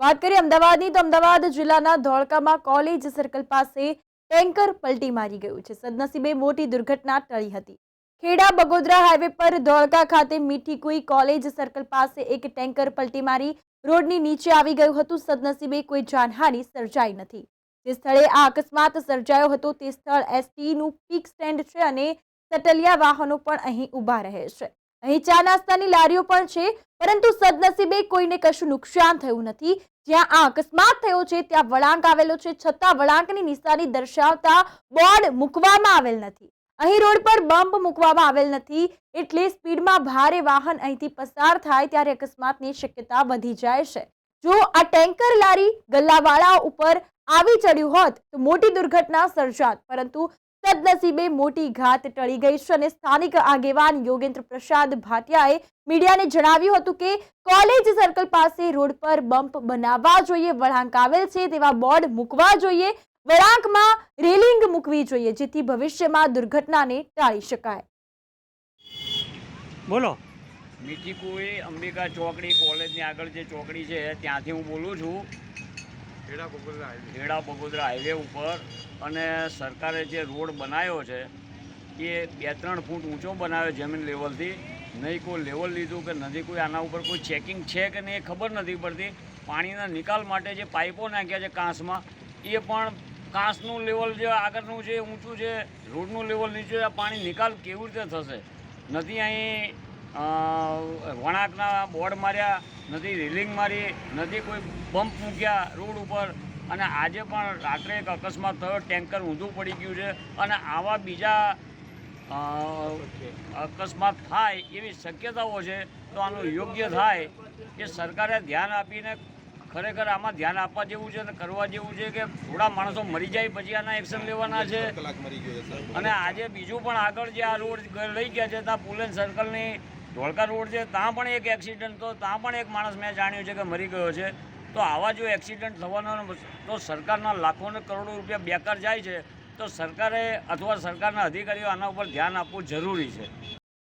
વાત કરીએ અમદાવાદની તો અમદાવાદ જિલ્લાના ધોળકામાં કોલેજ સર્કલ પાસે ટેન્કર પલટી મારી ગયું છે. સદનસીબે મોટી દુર્ઘટના ટળી હતી. ખેડા બગોદરા હાઈવે પર ધોળકા ખાતે મીઠી કુઈ કોલેજ સર્કલ પાસે એક ટેન્કર પલટી મારી રોડની નીચે આવી ગયું હતું. સદનસીબે કોઈ જાનહાનિ સર્જાઈ નથી. જે સ્થળે આ અકસ્માત સર્જાયો હતો તે સ્થળ એસટી નું પીક સ્ટેન્ડ છે અને સટલિયા વાહનો પણ અહીં ઊભા રહે છે. અહીં ચા નાસ્તાની લારીઓ પણ છે, પરંતુ સદનસીબે કોઈને કશું નુકસાન થયું નથી. જ્યાં આ અકસ્માત થયો છે ત્યાં વળાંક આવેલો છે, છતાં વળાંકની નિશાની દર્શાવતા બોર્ડ મૂકવામાં આવેલ નથી. અહીં રોડ પર બમ્પ મૂકવામાં આવેલ નથી, એટલે સ્પીડમાં ભારે વાહન અહીંથી પસાર થાય ત્યારે અકસ્માતની શક્યતા વધી જાય છે. જો આ ટેન્કર લારી ગલ્લાવાળા ઉપર આવી ચડ્યું હોત તો મોટી દુર્ઘટના સર્જાત, પરંતુ સદનસીબે મોટી ઘાત ટળી ગઈ છે અને સ્થાનિક આગેવાન યોગેન્દ્ર પ્રસાદ ભાટિયાએ મીડિયાને જણાવ્યું હતું કે કોલેજ સર્કલ પાસે રોડ પર બમ્પ બનાવવા જોઈએ, વળાંક આવેલ છે તેવા બોર્ડ મૂકવા જોઈએ, વળાંકમાં રેલિંગ મૂકવી જોઈએ, જેથી ભવિષ્યમાં દુર્ઘટનાને ટાળી શકાય. બોલો. મીઠી કુઈ અંબિકા ચોકડી કોલેજની આગળ જે ચોકડી છે ત્યાંથી હું બોલું છું. ખેડા બગોદરા હાઈવે ઉપર અને સરકારે જે રોડ બનાવ્યો છે એ 2-3 ફૂટ ઊંચો બનાવ્યો જમીન લેવલથી. નહીં કોઈ લેવલ લીધું કે નથી કોઈ આના ઉપર કોઈ ચેકિંગ છે કે નહીં એ ખબર નથી પડતી. પાણીના નિકાલ માટે જે પાઇપો નાખ્યા છે કાંસમાં, એ પણ કાંસનું લેવલ જે આગળનું છે ઊંચું છે, રોડનું લેવલ નીચું, આ પાણી નિકાલ કેવી રીતે થશે? નથી અહીં વળાંકના બોર્ડ માર્યા, નથી રેલિંગ મારી, નથી કોઈ બમ્પ મૂક્યા રોડ ઉપર. અને આજે પણ રાત્રે એક અકસ્માત થયો, ટેન્કર ઊંધું પડી ગયું છે. અને આવા બીજા અકસ્માત થાય એવી શક્યતાઓ છે. તો આનું યોગ્ય થાય એ સરકારે ધ્યાન આપીને ખરેખર આમાં ધ્યાન આપવા જેવું છે અને કરવા જેવું છે કે થોડા માણસો મરી જાય પછી આના એક્શન લેવાના છે. અને આજે બીજું પણ આગળ જે આ રોડ લઈ ગયા છે ત્યાં પુલેન સર્કલની ધોળકા રોડ છે, ત્યાં પણ એક એક્સિડન્ટ તો ત્યાં પણ એક માણસ મેં જાણ્યું છે કે મરી ગયો છે. તો આવા જો એક્સિડન્ટ થવાનો તો સરકારના લાખો ને કરોડો રૂપિયા બેકાર જાય છે. તો સરકારે અથવા સરકારના અધિકારીઓ આના ઉપર ધ્યાન આપવું જરૂરી છે.